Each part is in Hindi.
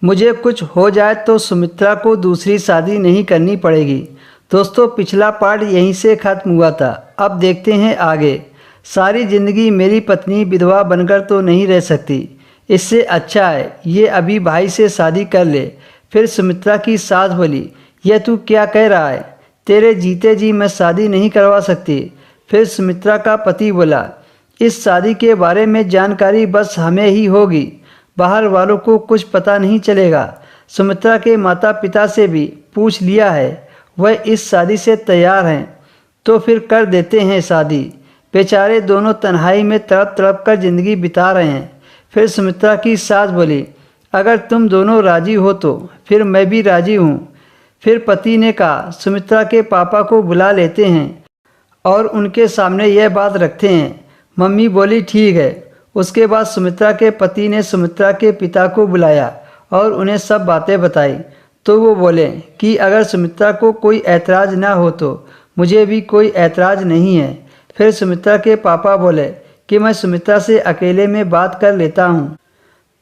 मुझे कुछ हो जाए तो सुमित्रा को दूसरी शादी नहीं करनी पड़ेगी। दोस्तों, पिछला पार्ट यहीं से ख़त्म हुआ था। अब देखते हैं आगे। सारी ज़िंदगी मेरी पत्नी विधवा बनकर तो नहीं रह सकती। इससे अच्छा है ये अभी भाई से शादी कर ले। फिर सुमित्रा की सास बोली, यह तू क्या कह रहा है? तेरे जीते जी मैं शादी नहीं करवा सकती। फिर सुमित्रा का पति बोला, इस शादी के बारे में जानकारी बस हमें ही होगी, बाहर वालों को कुछ पता नहीं चलेगा। सुमित्रा के माता पिता से भी पूछ लिया है, वह इस शादी से तैयार हैं, तो फिर कर देते हैं शादी। बेचारे दोनों तन्हाई में तड़प तड़प कर ज़िंदगी बिता रहे हैं। फिर सुमित्रा की सास बोली, अगर तुम दोनों राजी हो तो फिर मैं भी राजी हूँ। फिर पति ने कहा, सुमित्रा के पापा को बुला लेते हैं और उनके सामने यह बात रखते हैं। मम्मी बोली, ठीक है। उसके बाद सुमित्रा के पति ने सुमित्रा के पिता को बुलाया और उन्हें सब बातें बताई। तो वो बोले कि अगर सुमित्रा को कोई ऐतराज़ ना हो तो मुझे भी कोई ऐतराज़ नहीं है। फिर सुमित्रा के पापा बोले कि मैं सुमित्रा से अकेले में बात कर लेता हूँ।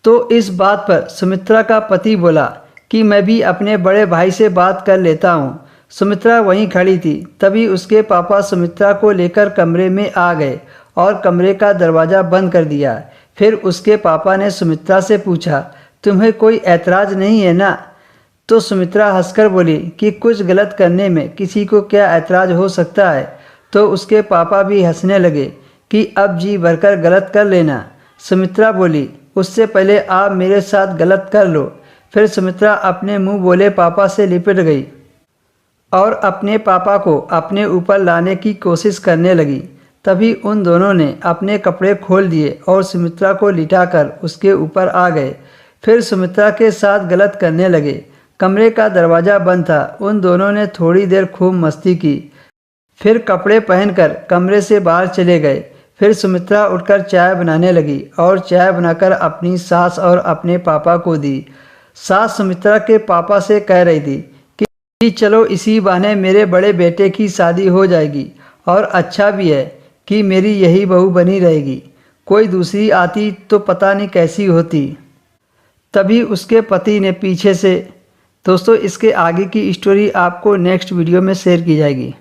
तो इस बात पर सुमित्रा का पति बोला कि मैं भी अपने बड़े भाई से बात कर लेता हूँ। सुमित्रा वहीं खड़ी थी, तभी उसके पापा सुमित्रा को लेकर कमरे में आ गए और कमरे का दरवाज़ा बंद कर दिया। फिर उसके पापा ने सुमित्रा से पूछा, तुम्हें कोई ऐतराज़ नहीं है ना? तो सुमित्रा हंसकर बोली कि कुछ गलत करने में किसी को क्या ऐतराज़ हो सकता है। तो उसके पापा भी हंसने लगे कि अब जी भरकर गलत कर लेना। सुमित्रा बोली, उससे पहले आप मेरे साथ गलत कर लो। फिर सुमित्रा अपने मुंह बोले पापा से लिपट गई और अपने पापा को अपने ऊपर लाने की कोशिश करने लगी। तभी उन दोनों ने अपने कपड़े खोल दिए और सुमित्रा को लिटाकर उसके ऊपर आ गए। फिर सुमित्रा के साथ गलत करने लगे। कमरे का दरवाज़ा बंद था। उन दोनों ने थोड़ी देर खूब मस्ती की, फिर कपड़े पहनकर कमरे से बाहर चले गए। फिर सुमित्रा उठकर चाय बनाने लगी और चाय बनाकर अपनी सास और अपने पापा को दी। सास सुमित्रा के पापा से कह रही थी कि चलो इसी बहाने मेरे बड़े बेटे की शादी हो जाएगी और अच्छा भी है कि मेरी यही बहू बनी रहेगी। कोई दूसरी आती तो पता नहीं कैसी होती। तभी उसके पति ने पीछे से। दोस्तों, इसके आगे की स्टोरी आपको नेक्स्ट वीडियो में शेयर की जाएगी।